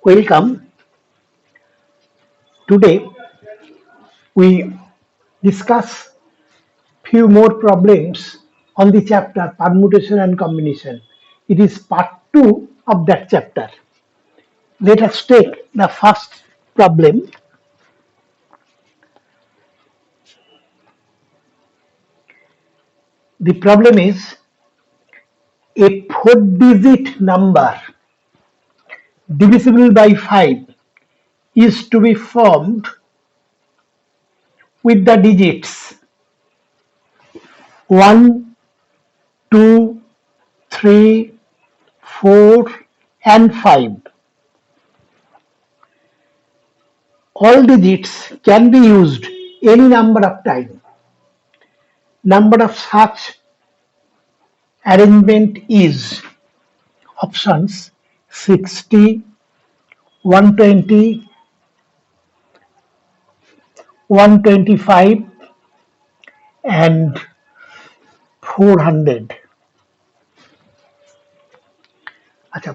Welcome. Today we discuss few more problems on the chapter permutation and combination. It is part 2 of that chapter. Let us take the first problem. The problem is a 4-digit number divisible by 5 is to be formed with the digits 1, 2, 3, 4 and 5. All digits can be used any number of times. Number of such arrangement is options 60, 120, 125 and 400.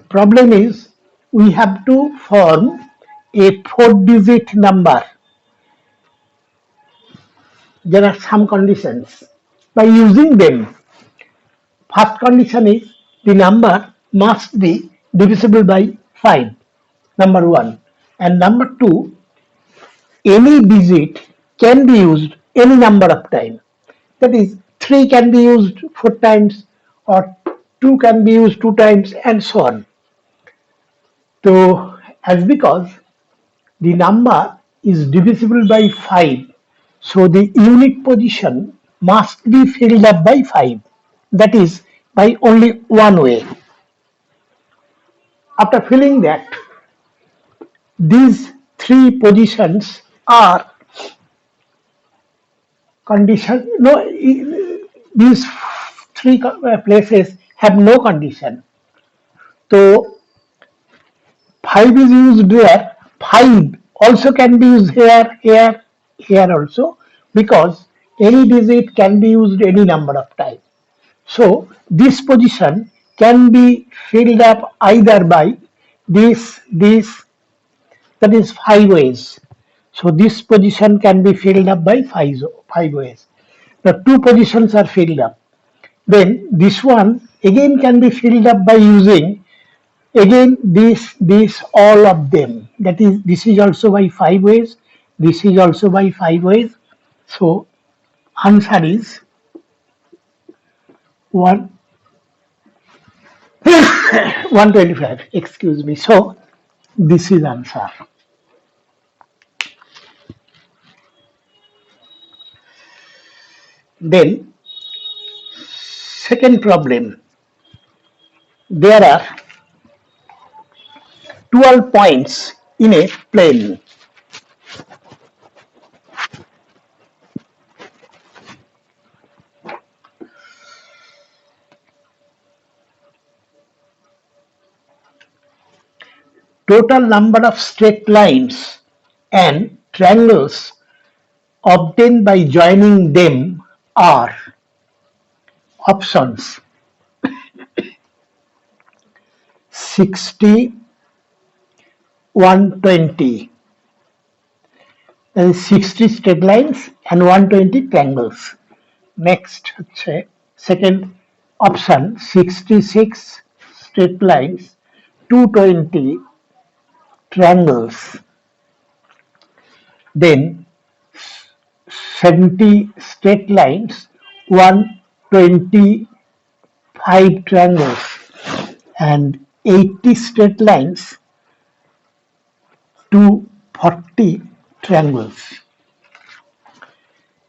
Problem is we have to form a 4-digit number. There are some conditions. By using them, first condition is the number must be divisible by 5, number 1. And number 2, any digit can be used any number of times. That is, 3 can be used 4 times or 2 can be used 2 times and so on. So, as because the number is divisible by 5, so the unit position must be filled up by 5. That is by only one way. After filling that, these 3 positions are condition. No, these 3 places have no condition. So 5 is used there. 5 also can be used here also, because any digit can be used any number of times. So this position can be filled up either by this, that is 5 ways. So this position can be filled up by 5 ways. The 2 positions are filled up. Then this one again can be filled up by using again this all of them. That is, this is also by 5 ways. This is also by 5 ways. So answer is 125. Excuse me. So this is answer. Then second problem. There are 12 points in a plane. Total number of straight lines and triangles obtained by joining them are options 60, 120. There is 60 straight lines and 120 triangles. Next, second option 66 straight lines, 220 triangles. Then 70 straight lines, 125 triangles, and 80 straight lines, 240 triangles.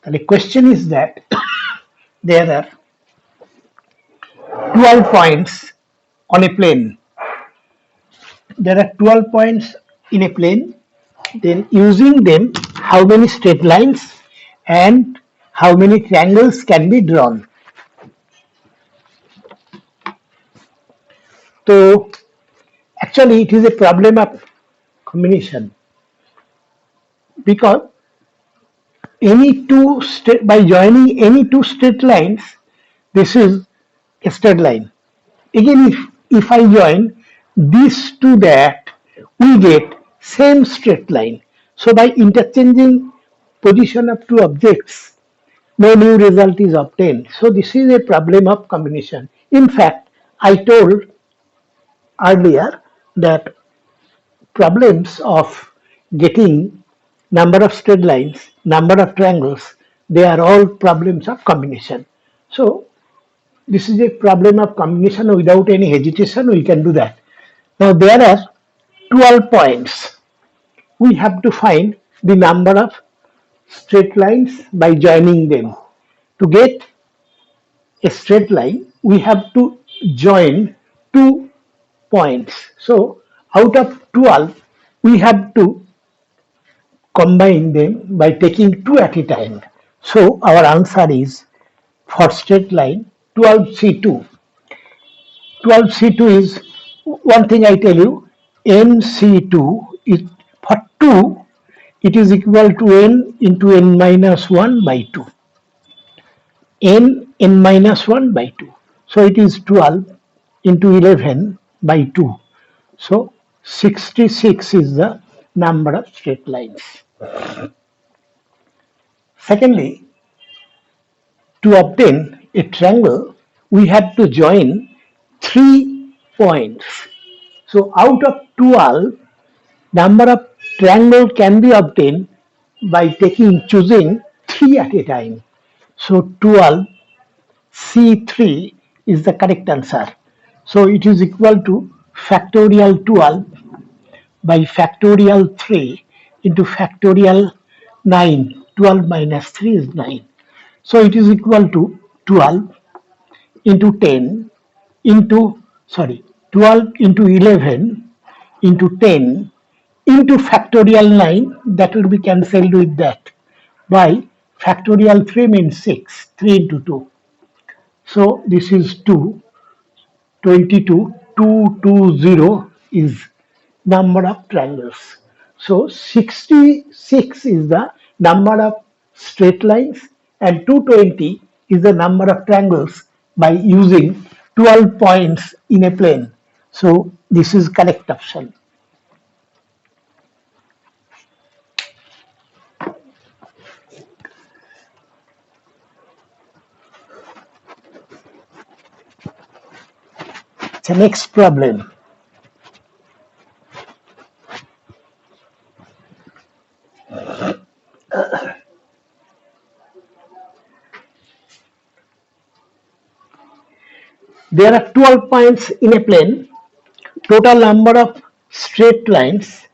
And the question is that there are 12 points on a plane. There are 12 points in a plane. Then using them, how many straight lines and how many triangles can be drawn? So actually it is a problem of combination, because by joining any 2 straight lines, this is a straight line. Again, if I join this to that we get same straight line. So by interchanging position of two objects, no new result is obtained. So this is a problem of combination. In fact, I told earlier that problems of getting number of straight lines, number of triangles, they are all problems of combination. So this is a problem of combination without any hesitation, we can do that. Now there are 12 points. We have to find the number of straight lines by joining them. To get a straight line, we have to join two points. So out of 12, we have to combine them by taking two at a time. So our answer is for straight line 12C2. 12C2 is one thing I tell you, NC2 is for 2, it is equal to n into n minus 1 by 2. n minus 1 by 2. So it is 12 into 11 by 2. So 66 is the number of straight lines. Secondly, to obtain a triangle, we have to join 3 points. So out of 12, number of triangle can be obtained by choosing 3 at a time. So 12 C3 is the correct answer. So it is equal to factorial 12 by factorial 3 into factorial 9. 12 minus 3 is 9. So it is equal to 12 into 10 into, 12 into 11 into 10 into factorial 9, that will be cancelled with that, by factorial 3 means 6, 3 into 2. So this is 2, 22, 220 is number of triangles. So 66 is the number of straight lines and 220 is the number of triangles by using 12 points in a plane. So this is correct option. The next problem. There are 12 points in a plane. Total number of straight lines.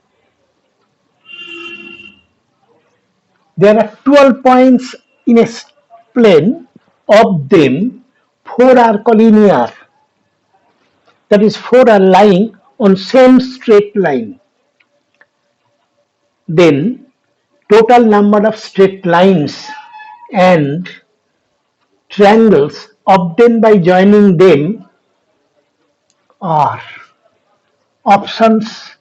There are 12 points in a plane. Of them, 4 are collinear. That is, 4 are lying on same straight line. Then total number of straight lines and triangles obtained by joining them are options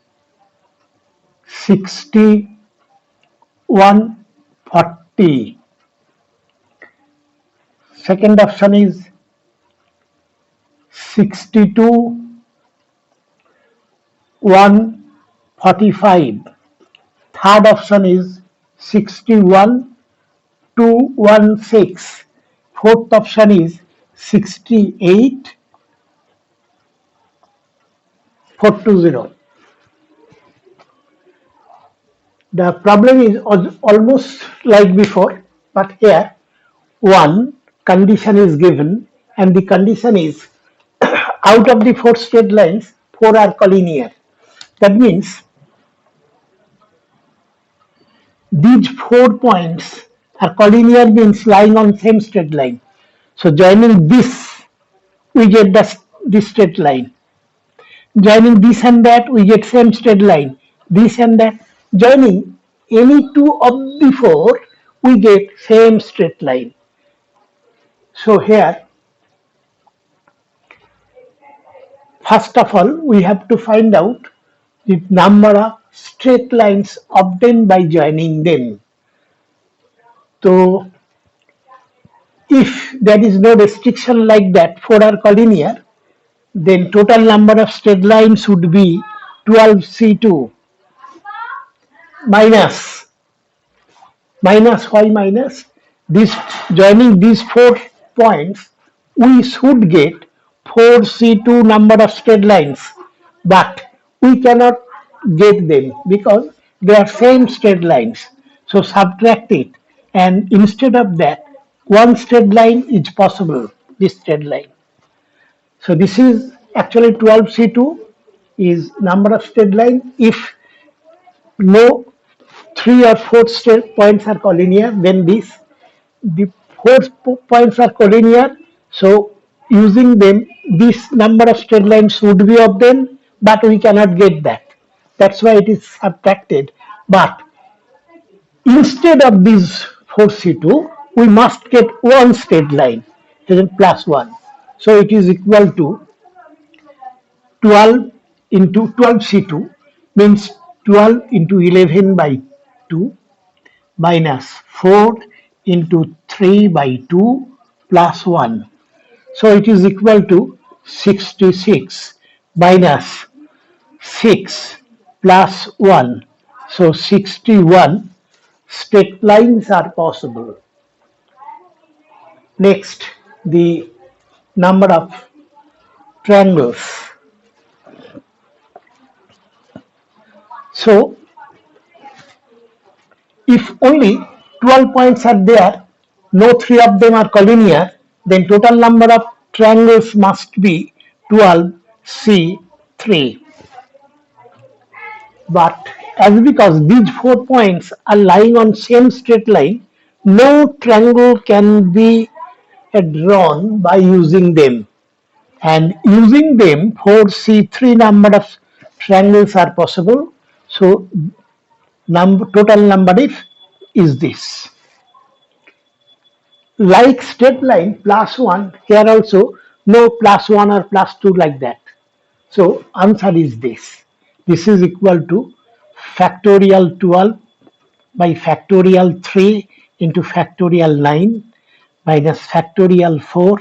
60, 140. Second option is 62, 145. Third option is 61, 216. Fourth option is 68, 420. The problem is almost like before, but here one condition is given, and the condition is out of the 4 straight lines, 4 are collinear. That means these 4 points are collinear, means lying on same straight line. So joining this, we get this straight line. Joining this and that, we get same straight line. This and that. Joining any two of the 4, we get same straight line. So here, first of all, we have to find out the number of straight lines obtained by joining them. So if there is no restriction like that, 4 are collinear, then total number of straight lines would be 12C2. minus why minus this, joining these 4 points we should get 4C2 number of straight lines, but we cannot get them because they are same straight lines. So subtract it, and instead of that, one straight line is possible, this straight line. So this is actually 12C2 is number of straight line. If no 3 or 4 straight points are collinear, then the 4 points are collinear. So using them, this number of straight lines would be of them, but we cannot get that. That's why it is subtracted. But instead of this 4C2, we must get one straight line, plus 1. So it is equal to 12 into 12C2 means 12 into 11 by 2 minus 4 into 3 by 2 plus 1. So it is equal to 66 minus 6 plus 1. So 61 straight lines are possible. Next, the number of triangles. So if only 12 points are there, no 3 of them are collinear, then total number of triangles must be 12C3. But as because these 4 points are lying on same straight line, no triangle can be drawn by using them. And using them, 4C3 number of triangles are possible. So total number is this. Like straight line plus 1, here also no plus 1 or plus 2 like that. So answer is this. This is equal to factorial 12 by factorial 3 into factorial 9 minus factorial 4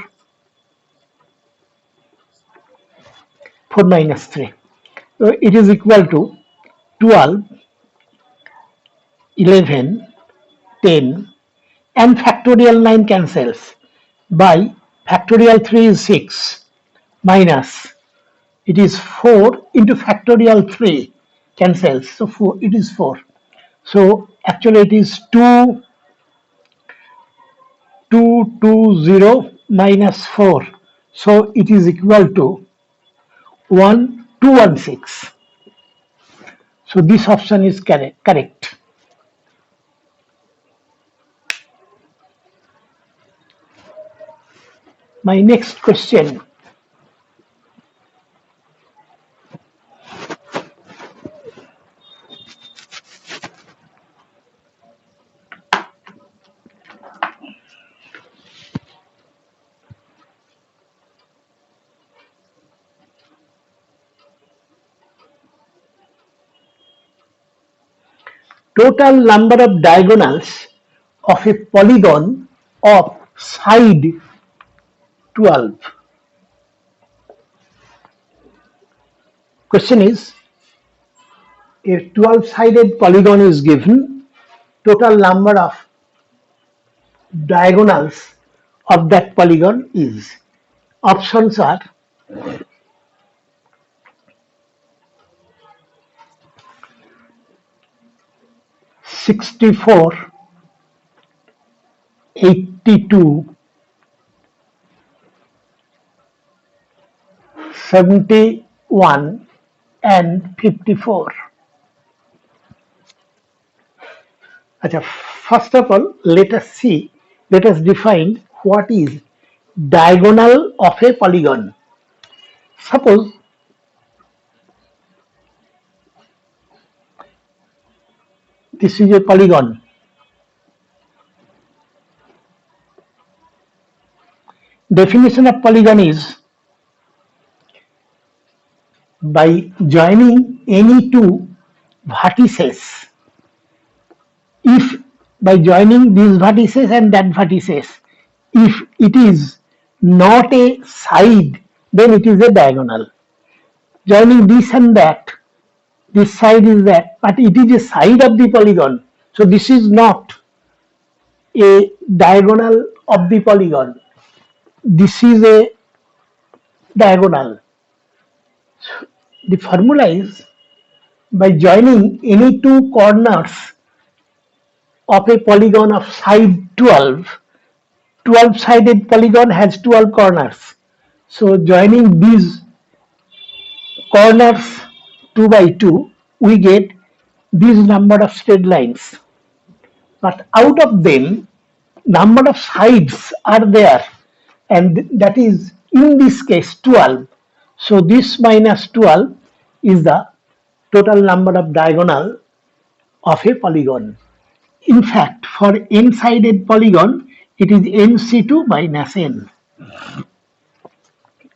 minus 3. So it is equal to 12, 11, 10, and factorial 9 cancels by factorial 3 is 6 minus it is 4 into factorial 3 cancels, so it is 4. So actually it is 220 minus 4, so it is equal to 1216. So this option is correct. My next question. Total number of diagonals of a polygon of side 12. Question is, a 12-sided polygon is given, total number of diagonals of that polygon is. Options are 64, 82, 71 and 54. First of all, let us define what is diagonal of a polygon. Suppose this is a polygon. Definition of polygon is by joining any two vertices. If by joining these vertices and that vertices, if it is not a side, then it is a diagonal. Joining this and that, this side is that, but it is a side of the polygon. So this is not a diagonal of the polygon. This is a diagonal. The formula is by joining any two corners of a polygon of side 12, 12-sided polygon has 12 corners. So joining these corners 2 by 2, we get this number of straight lines. But out of them, number of sides are there, and that is in this case 12. So this minus 12 is the total number of diagonal of a polygon. In fact, for n-sided polygon, it is nc2 minus n.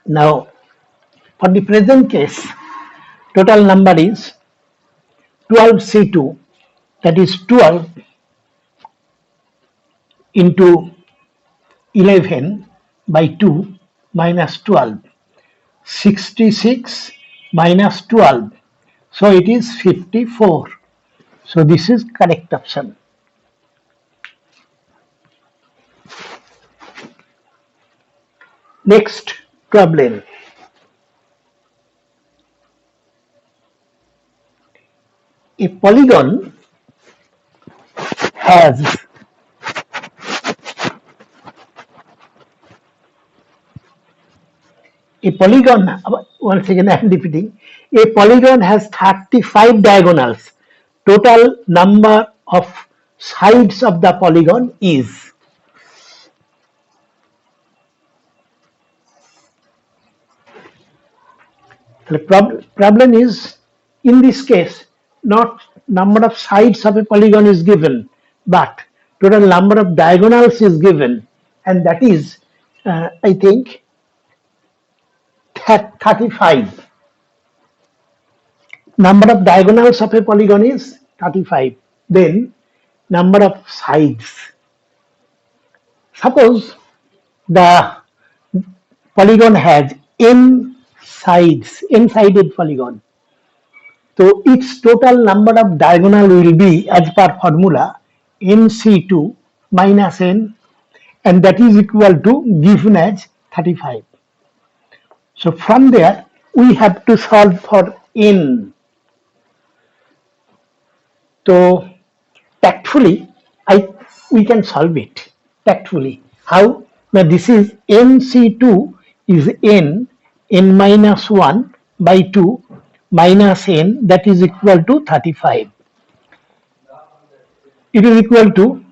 Now, for the present case, total number is 12c2, that is 12 into 11 by 2 minus 12, 66 minus 12, so it is 54. So this is correct option. Next problem. A polygon has once again I am repeating, a polygon has 35 diagonals. Total number of sides of the polygon is. The problem is, in this case, not number of sides of a polygon is given, but total number of diagonals is given, and that is, I think, 35. Number of diagonals of a polygon is 35. Then number of sides. Suppose the polygon has n sides, n-sided polygon. So its total number of diagonal will be, as per formula, nc2 minus n, and that is equal to given as 35. So from there, we have to solve for n. So tactfully, we can solve it tactfully. How? Now this is nc2 is n minus 1 by 2 minus n, that is equal to 35. It is equal to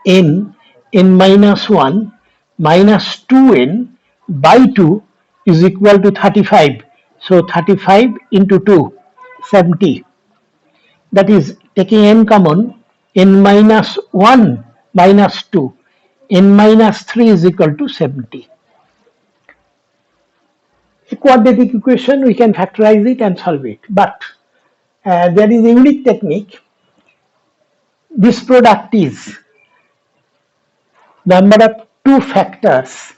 n minus 1 minus 2n by 2 is equal to 35. So 35 into 2, 70. That is, taking n common, n minus 1 minus 2, n minus 3 is equal to 70. A quadratic equation, we can factorize it and solve it. But there is a unique technique. This product is number of two factors,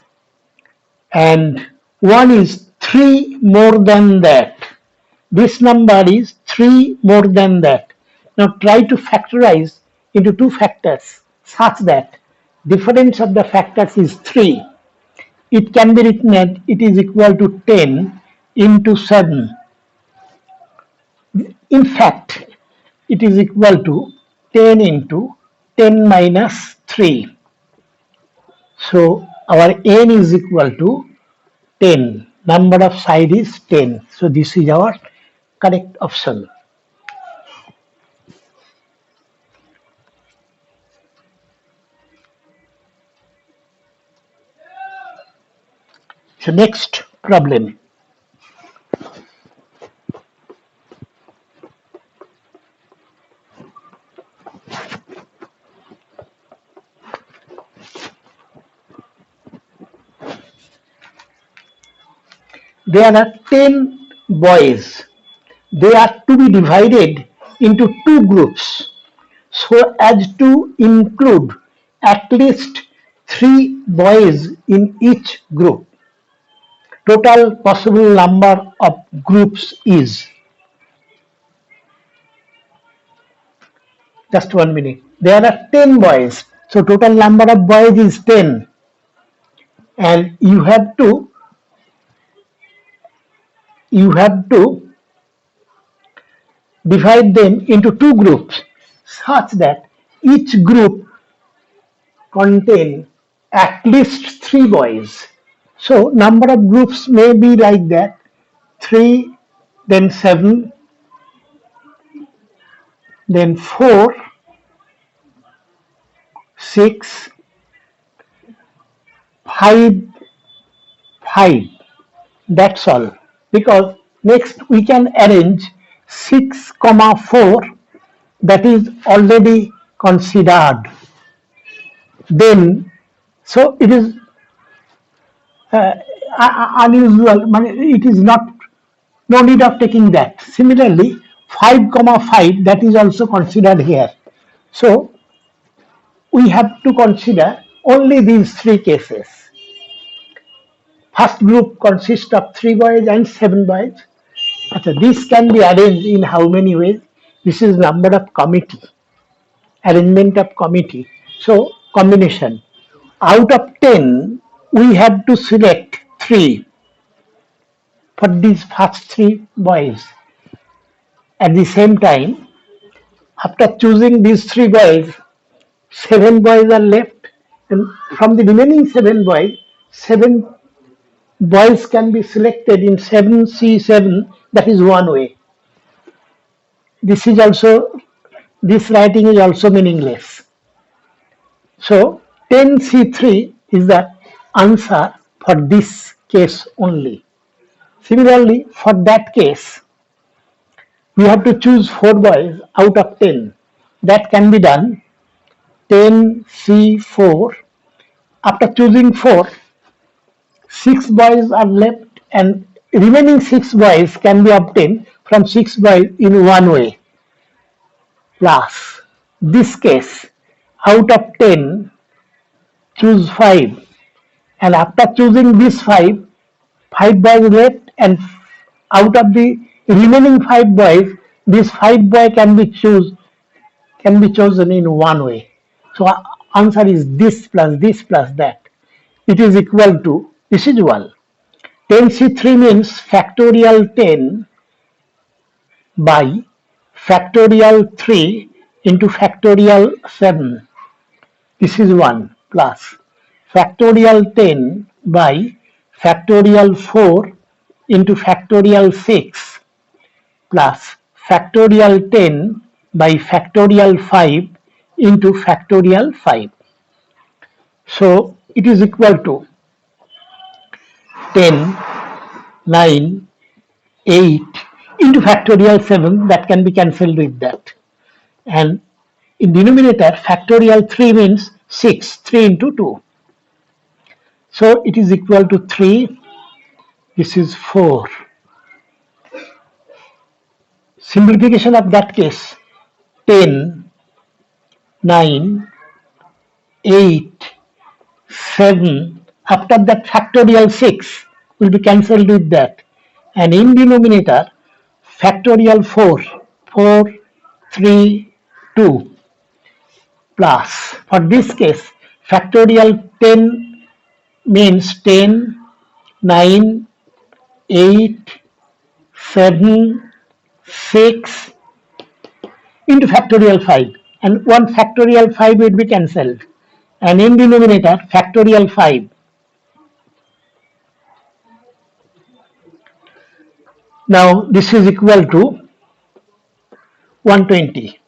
and one is 3 more than that. This number is 3 more than that. Now try to factorize into two factors such that difference of the factors is 3. It can be written as it is equal to 10 into 7. In fact, it is equal to 10 into 10 minus 3. So our n is equal to 10. Number of side is 10. So this is our correct option. So next problem. There are 10 boys. They are to be divided into two groups so as to include at least 3 boys in each group. Total possible number of groups is. Just 1 minute. There are 10 boys. So total number of boys is 10. And you have to divide them into two groups such that each group contain at least three boys. So number of groups may be like that: three, then seven, then four, six, five, five. That's all. Because next we can arrange 6, comma 4, that is already considered. Then, so it is unusual. It is not, no need of taking that. Similarly, 5, comma 5, that is also considered here. So we have to consider only these three cases. First group consists of 3 boys and 7 boys. Okay, this can be arranged in how many ways? This is number of committee, arrangement of committee. So combination. Out of 10, we have to select 3 for these first 3 boys. At the same time, after choosing these 3 boys, 7 boys are left, and from the remaining 7 boys, 7 boys can be selected in 7C7, that is one way. This writing is also meaningless. So 10C3 is the answer for this case only. Similarly, for that case, we have to choose 4 boys out of 10. That can be done. 10C4. After choosing 4, 6 boys are left, and remaining 6 boys can be obtained from 6 boys in one way. Plus, this case, out of 10, choose 5, and after choosing this 5, 5 boys left, and out of the remaining 5 boys, this 5 boy can be chosen in one way. So answer is this plus that. It is equal to, this is 1. 10C3 means factorial 10 by factorial 3 into factorial 7. This is 1 plus factorial 10 by factorial 4 into factorial 6 plus factorial 10 by factorial 5 into factorial 5. So it is equal to 10, 9, 8 into factorial 7, that can be cancelled with that. And in denominator, factorial 3 means 6, 3 into 2. So it is equal to 3, this is 4. Simplification of that case: 10, 9, 8, 7. After that, factorial 6 will be cancelled with that. And in denominator, factorial 4, 4, 3, 2. Plus, for this case, factorial 10 means 10, 9, 8, 7, 6 into factorial 5, and one factorial 5 will be cancelled, and in denominator factorial 5. Now this is equal to 120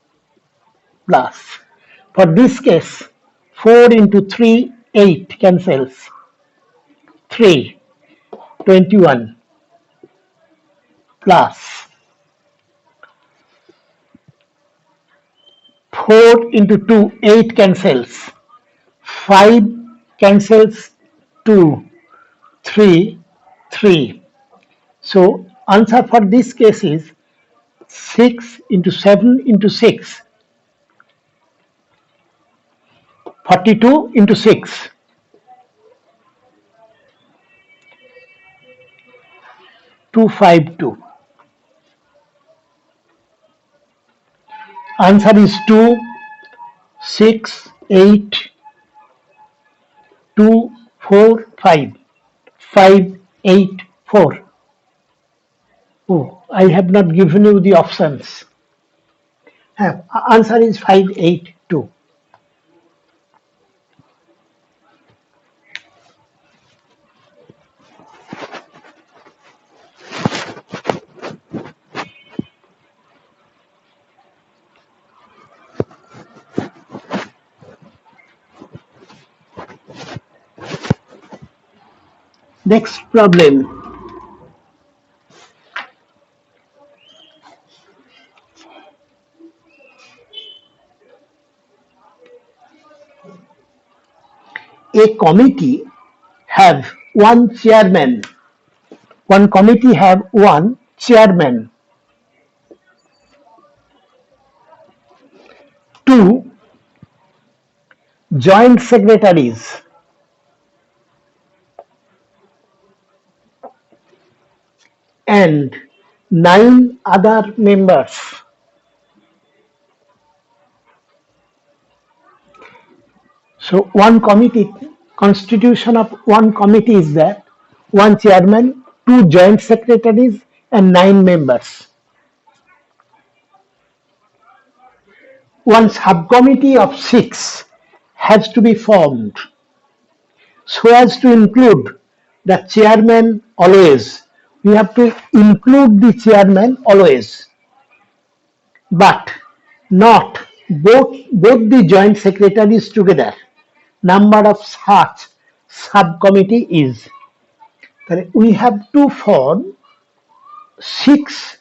plus, for this case, 4 into 3, 8 cancels, 3, 21 plus 4 into 2, 8 cancels, 5 cancels 2, 3, 3. So answer for this case is 6 into 7 into 6, 42 into 6, 252. Answer is 2, 6, 8, 2, 4, 5. 5, 8, 4. Oh, I have not given you the options. Answer is 5, 8, 2. Next problem. A committee have one chairman. One committee have one chairman. Two joint secretaries and 9 other members. So one committee, constitution of one committee is that one chairman, 2 joint secretaries and 9 members. One subcommittee of 6 has to be formed so as to include the chairman always. We have to include the chairman always, but not both the joint secretaries together. Number of such subcommittee is. We have to form 6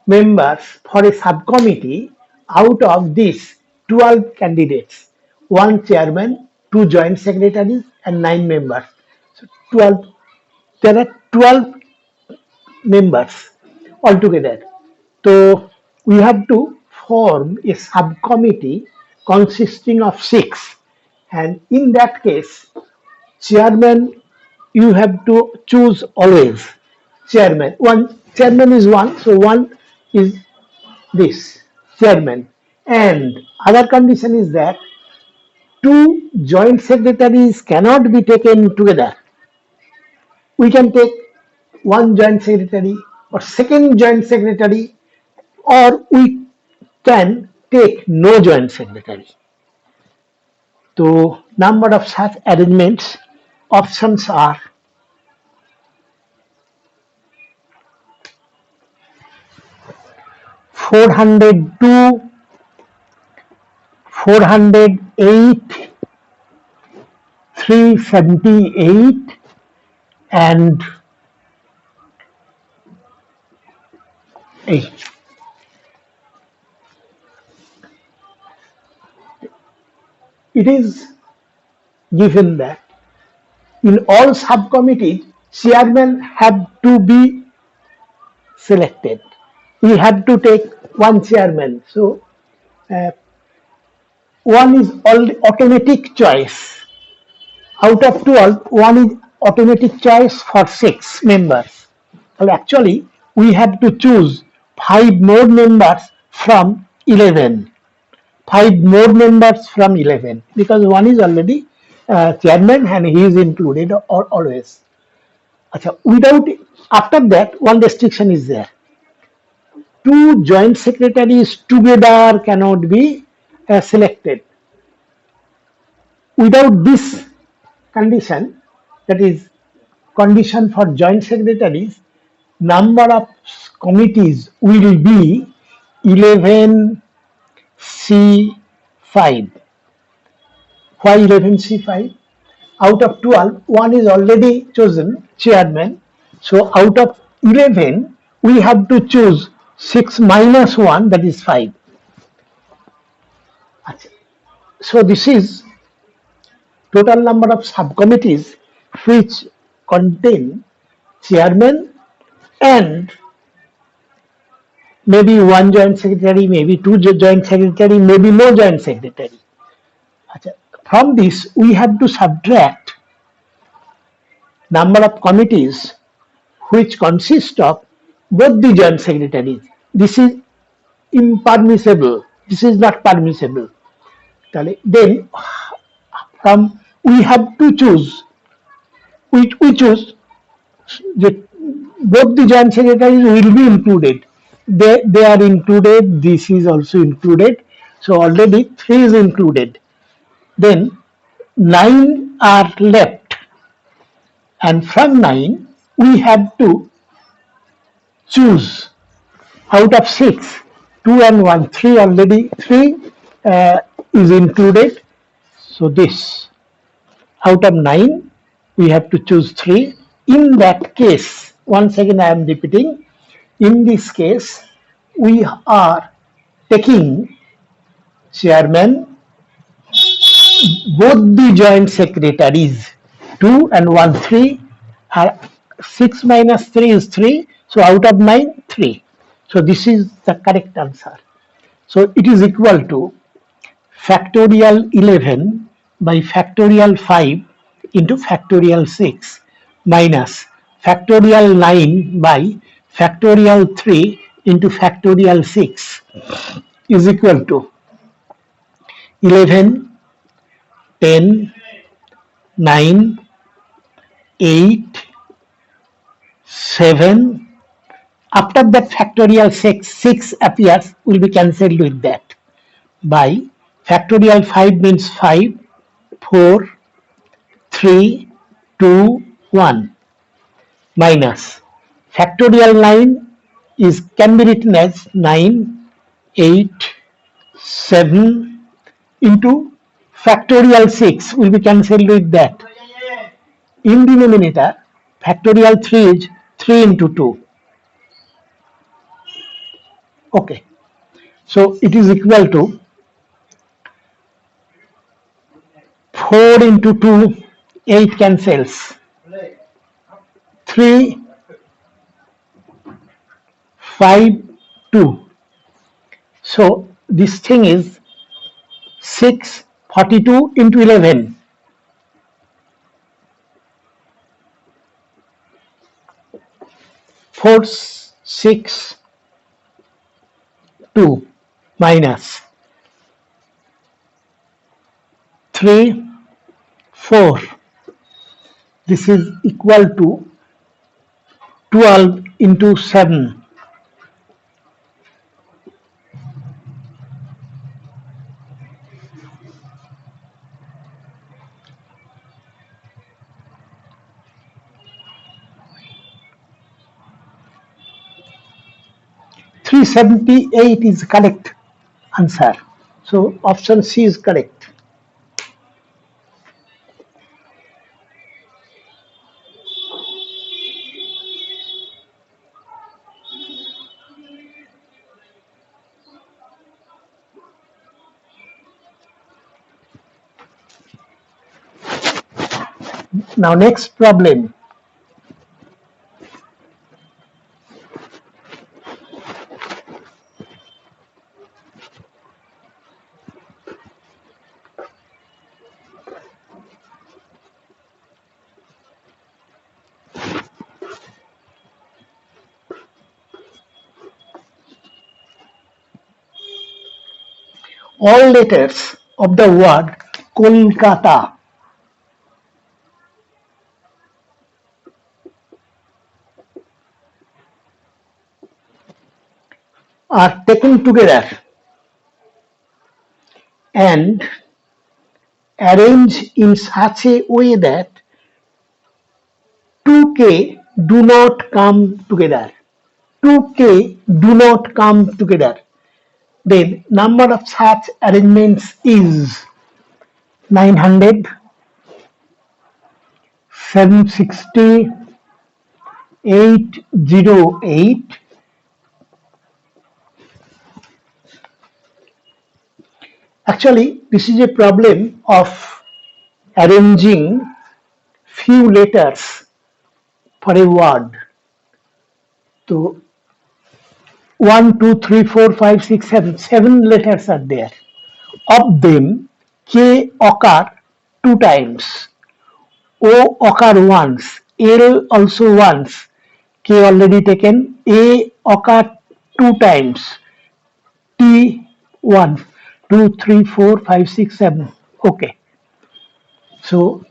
members for a subcommittee out of these 12 candidates. One chairman, 2 joint secretaries, and 9 members. So 12. There are 12 members altogether. So we have to form a subcommittee consisting of 6, and in that case, chairman you have to choose always. Chairman, one chairman is one, so one is this chairman, and other condition is that 2 joint secretaries cannot be taken together. We can take one joint secretary or second joint secretary, or we can take no joint secretary. So number of such arrangements, options are 402, 408, 378, and 8. It is given that in all subcommittees, chairmen have to be selected. We have to take one chairman. So one is automatic choice. Out of 12, one is automatic choice for 6 members. Well, actually, we have to choose 5 more members from 11. 5 more members from 11 because one is already chairman and he is included always. Without, after that, one restriction is there. 2 joint secretaries together cannot be selected. Without this condition, that is condition for joint secretaries, number of committees will be 11C5. Why 11C5? Out of 12, one is already chosen chairman. So out of 11, we have to choose 6 minus 1, that is 5. So this is total number of subcommittees which contain chairman and maybe one joint secretary, maybe 2 joint secretary, maybe no joint secretary. From this, we have to subtract number of committees which consist of both the joint secretaries. This is impermissible. This is not permissible. Then from we have to choose. We choose that both the joint secretaries will be included. They are included. This is also included. So already three is included. Then nine are left, and from nine we have to choose out of six, two and one, three already three is included. So this out of nine we have to choose three. In that case, once again I am repeating. In this case, we are taking chairman, both the joint secretaries, 2 and 1, 3, are 6 minus 3 is 3, so out of 9, 3. So this is the correct answer. So it is equal to factorial 11 by factorial 5 into factorial 6 minus factorial 9 by factorial 3 into factorial 6 is equal to 11, 10, 9, 8, 7. After that factorial 6 appears, will be cancelled with that. By factorial 5 means 5, 4, 3, 2, 1 minus factorial 9 is can be written as 9, 8, 7 into factorial 6 will be cancelled with that. In denominator, factorial 3 is 3 into 2. Okay. So it is equal to 4 into 2, 8 cancels. 3, 5, 2. So this thing is 6, 42 into 11. 4, 6, 2 minus 3, 4. This is equal to 12 into 7. 378 is correct answer. So option C is correct. Now next problem. All letters of the word Kolkata are taken together and arranged in such a way that 2k do not come together. 2k do not come together. Then number of such arrangements is 900, 760, 808. Actually, this is a problem of arranging few letters for a word. So 1, 2, 3, 4, 5, 6, 7. 7 letters are there. Of them, K occur 2 times, O occur once, L also once, K already taken, A occur 2 times, T 1, 2, 3, 4, 5, 6, 7. Okay. So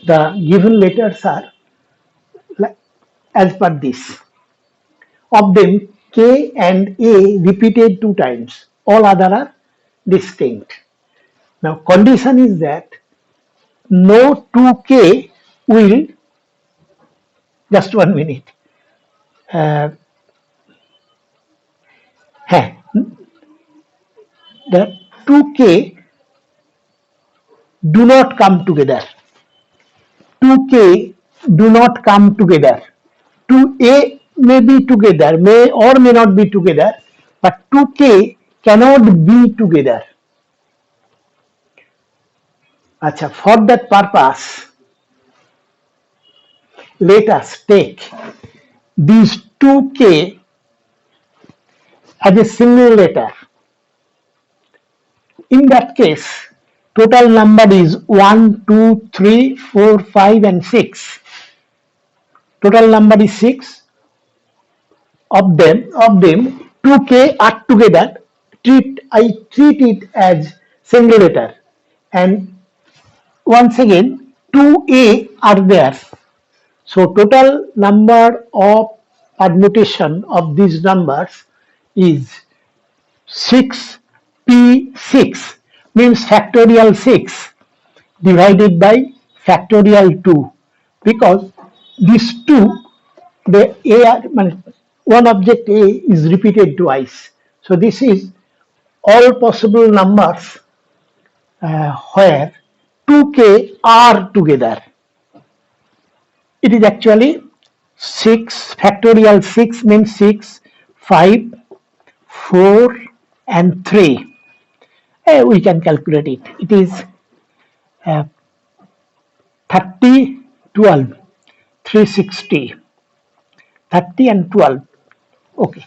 the given letters are as per this. Of them, K and A repeated 2 times. All other are distinct. Now condition is that no 2K will, just 1 minute. Uh, the 2K do not come together. 2K do not come together. 2A may be together, may or may not be together, but 2K cannot be together. Achha, for that purpose, let us take these 2K as a single letter. In that case, total number is 1, 2, 3, 4, 5 and 6. Total number is 6. Of them 2K are together. I treat it as single letter. And once again, 2A are there. So total number of permutation of these numbers is 6P6, means factorial 6 divided by factorial 2, because these two, the one object A is repeated twice. So this is all possible numbers where 2K are together. It is actually 6, factorial 6 means 6, 5, 4 and 3. We can calculate it. It is 30, 12, 360. 30 and 12. Okay.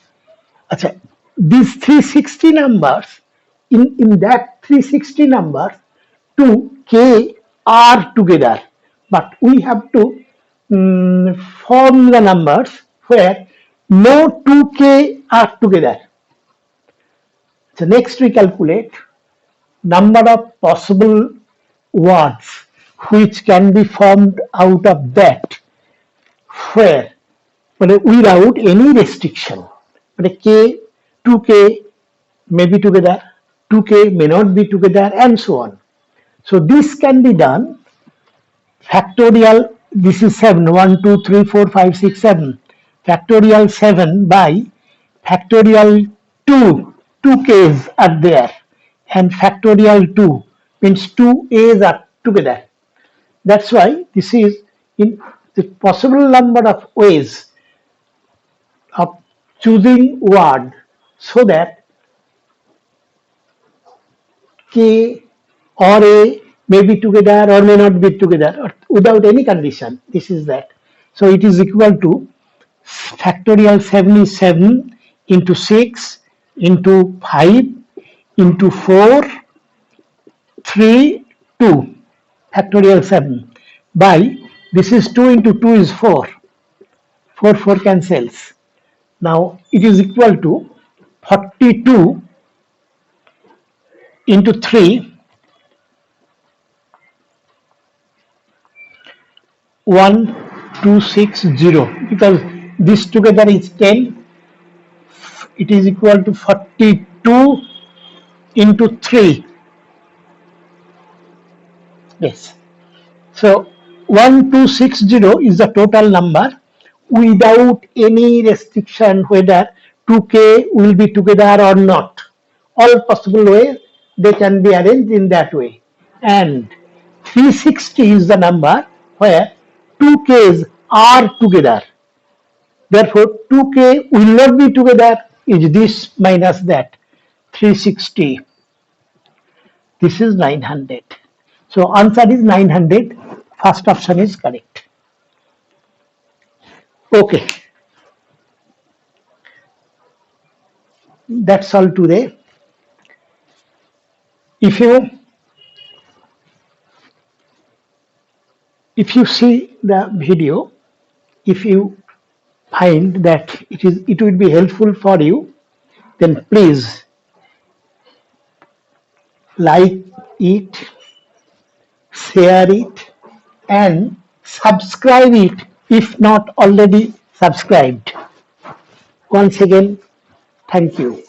Achha, these 360 numbers, in that 360 numbers, 2K are together. But we have to form the numbers where no 2K are together. So next we calculate number of possible words which can be formed out of that, where without any restriction. K, 2K may be together, 2K may not be together, and so on. So this can be done factorial, this is 7, 1, 2, 3, 4, 5, 6, 7. Factorial 7 by factorial 2, 2Ks are there, and factorial 2 means 2A's are together. That's why this is in the possible number of ways of choosing word so that K or A may be together or may not be together, or without any condition. This is that. So it is equal to factorial 7 is 7 into 6 into 5 into 4, 3, 2. Factorial 7 by, this is 2 into 2 is 4. 4 cancels. Now it is equal to 42 into 3, 1260, because this together is 10. It is equal to 42 into 3. Yes. So 1260 is the total number without any restriction whether 2K will be together or not. All possible ways they can be arranged in that way. And 360 is the number where 2Ks are together. Therefore, 2K will not be together is this minus that. 360. This is 900. So answer is 900. First option is correct. Okay. That's all today. If you see the video, if you find that it will be helpful for you, then please like it, share it, and subscribe it if not already subscribed. Once again, thank you.